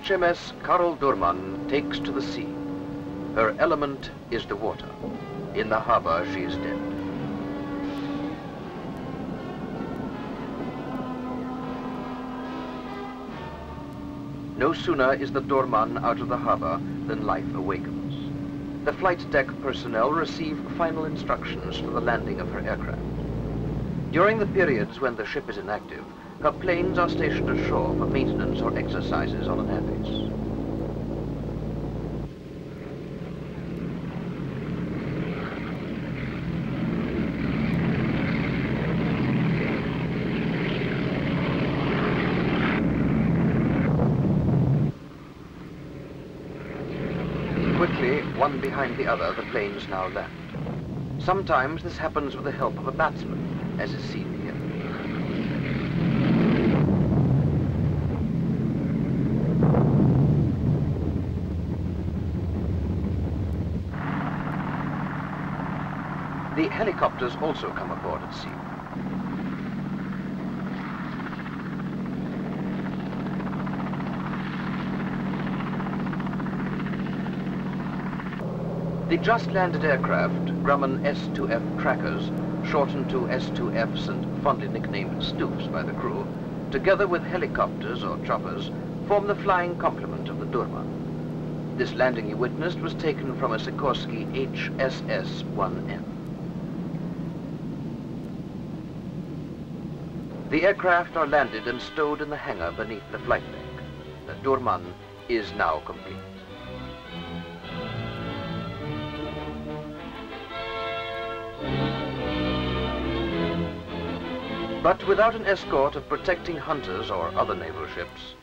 HMS Karel Doorman takes to the sea. Her element is the water. In the harbor, she is dead. No sooner is the Doorman out of the harbor than life awakens. The flight deck personnel receive final instructions for the landing of her aircraft. During the periods when the ship is inactive, her planes are stationed ashore for maintenance or exercises on an airbase. Quickly, one behind the other, the planes now land. Sometimes this happens with the help of a batsman, as is seen here. The helicopters also come aboard at sea. The just landed aircraft, Grumman S2F trackers, shortened to S2Fs and fondly nicknamed Stoops by the crew, together with helicopters or choppers, form the flying complement of the Doorman. This landing you witnessed was taken from a Sikorsky HSS-1N. The aircraft are landed and stowed in the hangar beneath the flight deck. The Doorman is now complete. But without an escort of protecting hunters or other naval ships,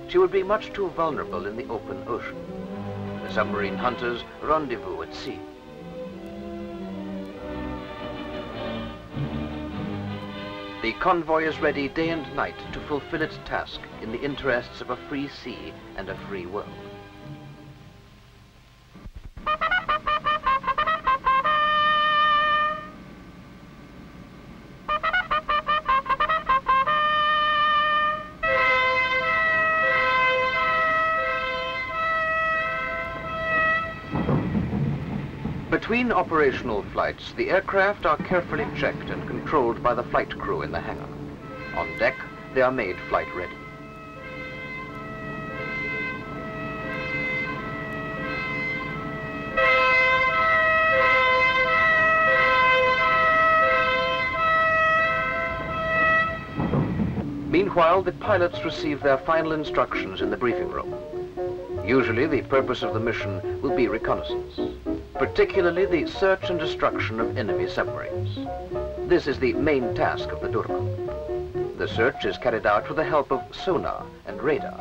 she would be much too vulnerable in the open ocean. The submarine hunters rendezvous at sea. The convoy is ready day and night to fulfill its task in the interests of a free sea and a free world. Between operational flights, the aircraft are carefully checked and controlled by the flight crew in the hangar. On deck, they are made flight ready. Meanwhile, the pilots receive their final instructions in the briefing room. Usually, the purpose of the mission will be reconnaissance, particularly the search and destruction of enemy submarines. This is the main task of the Doorman. The search is carried out with the help of sonar and radar.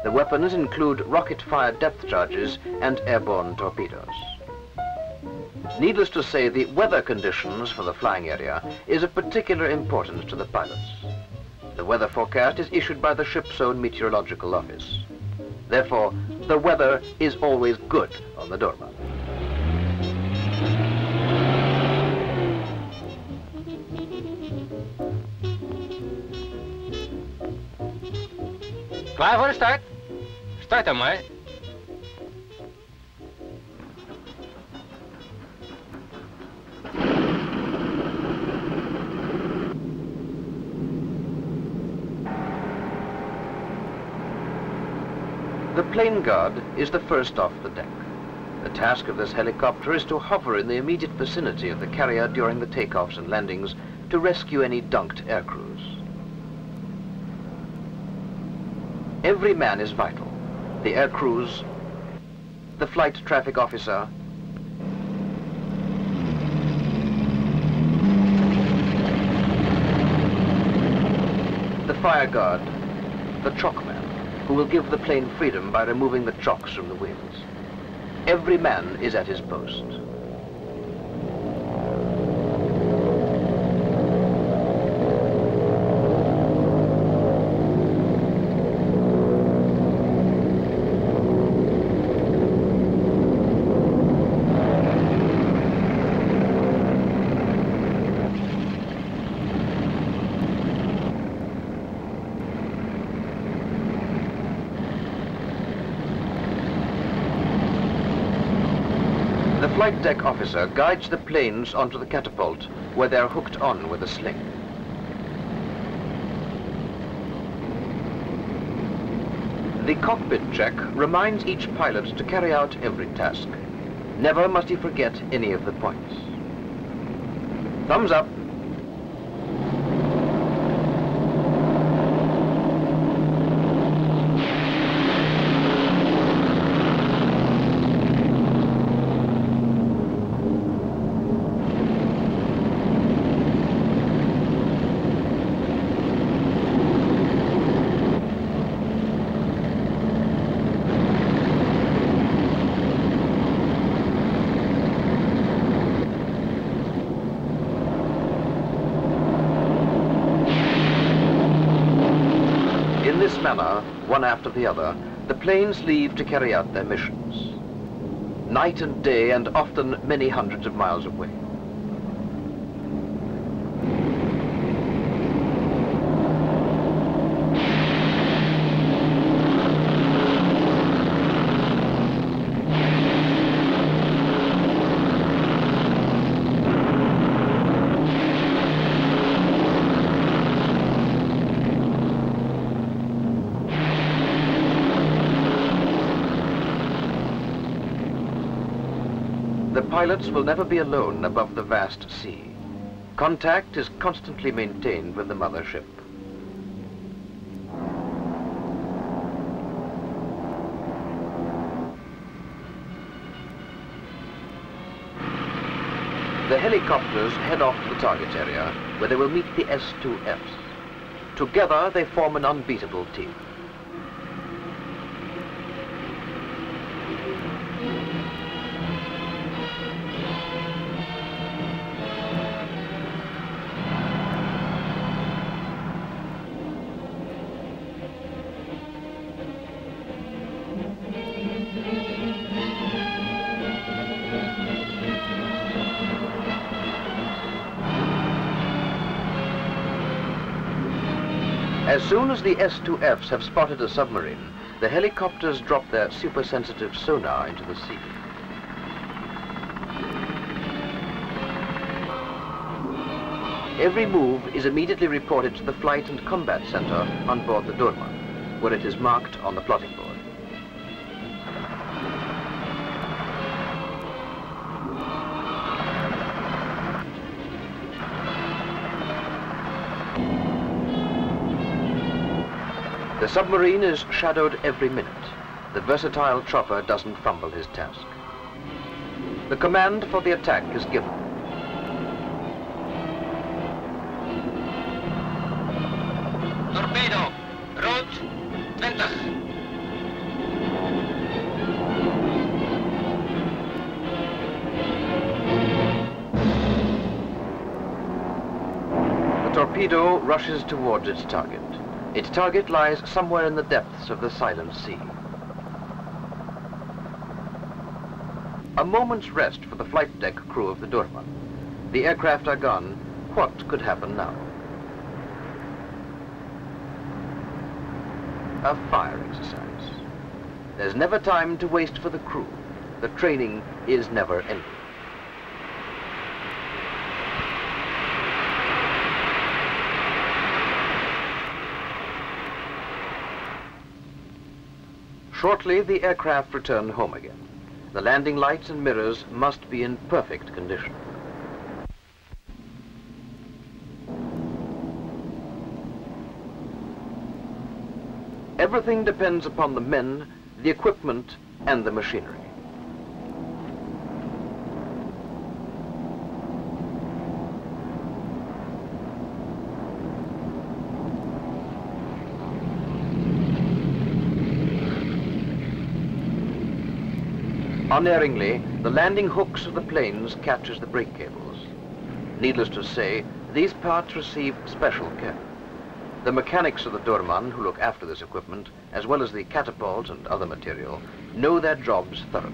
The weapons include rocket-fired depth charges and airborne torpedoes. Needless to say, the weather conditions for the flying area is of particular importance to the pilots. The weather forecast is issued by the ship's own meteorological office. Therefore, the weather is always good on the Doorman. Klaar voor de start? Start dan maar. The plane guard is the first off the deck. The task of this helicopter is to hover in the immediate vicinity of the carrier during the takeoffs and landings to rescue any dunked air crews. Every man is vital. The air crews, the flight traffic officer, the fire guard, the chockman, who will give the plane freedom by removing the chocks from the wings. Every man is at his post. flight deck officer guides the planes onto the catapult, where they're hooked on with a sling. The cockpit check reminds each pilot to carry out every task. Never must he forget any of the points. Thumbs up. In this manner, one after the other, the planes leave to carry out their missions. Night and day, and often many hundreds of miles away. The pilots will never be alone above the vast sea. Contact is constantly maintained with the mother ship. The helicopters head off to the target area, where they will meet the S2Fs. Together, they form an unbeatable team. As soon as the S2Fs have spotted a submarine, the helicopters drop their super-sensitive sonar into the sea. Every move is immediately reported to the Flight and Combat Center on board the Doorman, where it is marked on the plotting board. The submarine is shadowed every minute. The versatile chopper doesn't fumble his task. The command for the attack is given. Torpedo, route 20. The torpedo rushes towards its target. Its target lies somewhere in the depths of the silent sea. A moment's rest for the flight deck crew of the Doorman. The aircraft are gone. What could happen now? A fire exercise. There's never time to waste for the crew. The training is never ending. Shortly, the aircraft return home again. The landing lights and mirrors must be in perfect condition. Everything depends upon the men, the equipment, and the machinery. Unerringly, the landing hooks of the planes catches the brake cables. Needless to say, these parts receive special care. The mechanics of the Doorman, who look after this equipment, as well as the catapult and other material, know their jobs thoroughly.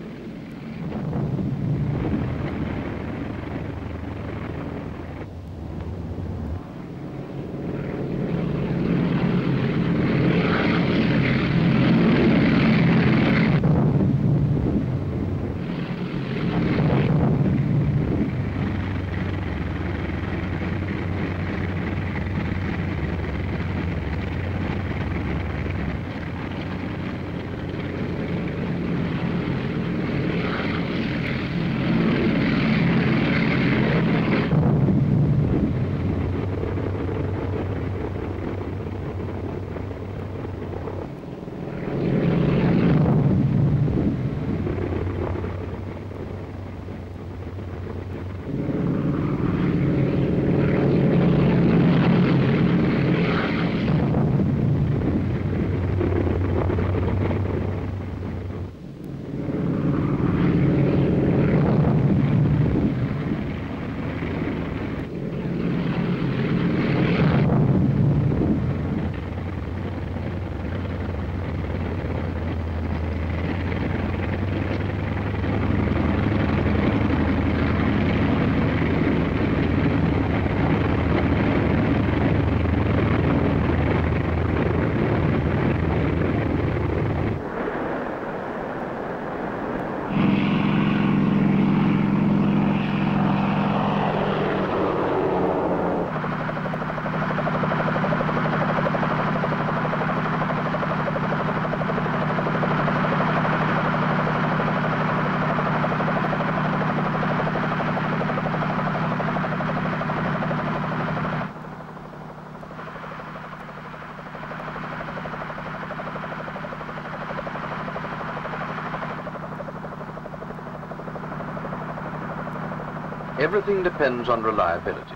Everything depends on reliability.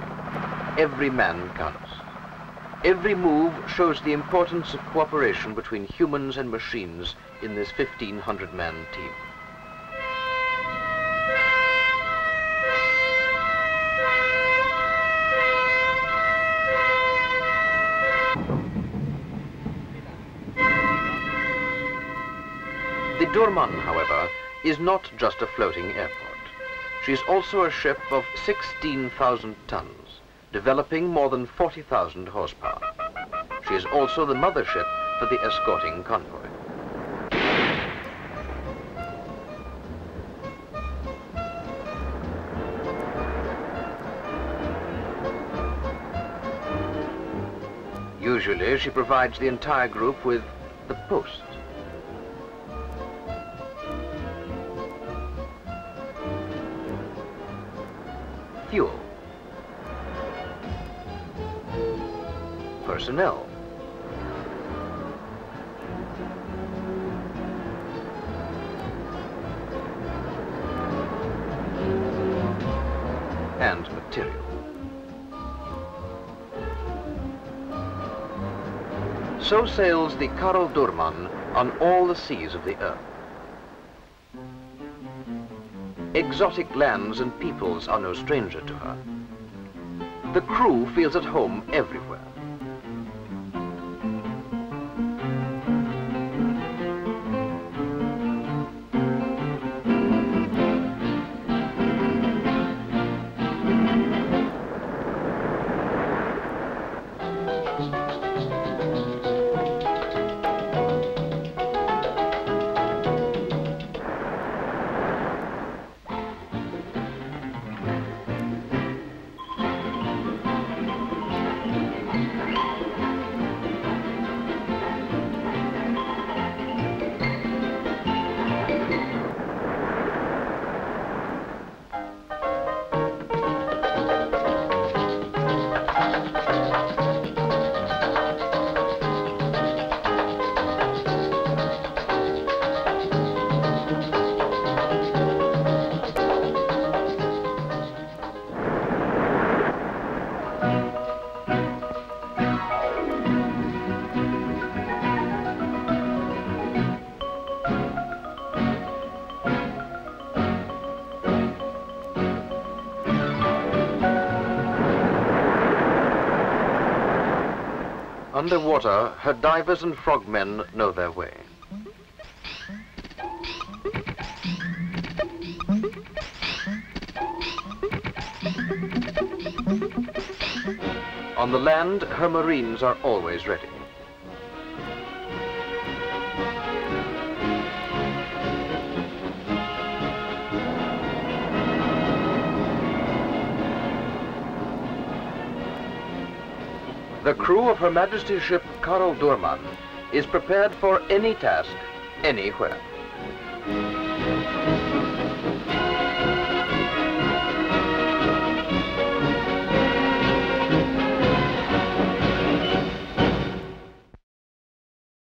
Every man counts. Every move shows the importance of cooperation between humans and machines in this 1,500-man team. The Doorman, however, is not just a floating airport. She is also a ship of 16,000 tons, developing more than 40,000 horsepower. She is also the mothership for the escorting convoy. Usually, she provides the entire group with the post. Fuel. Personnel. And material. So sails the Karel Doorman on all the seas of the earth. Exotic lands and peoples are no stranger to her. The crew feels at home everywhere. Underwater, her divers and frogmen know their way. On the land, her marines are always ready. The crew of Her Majesty's ship Karel Doorman is prepared for any task, anywhere.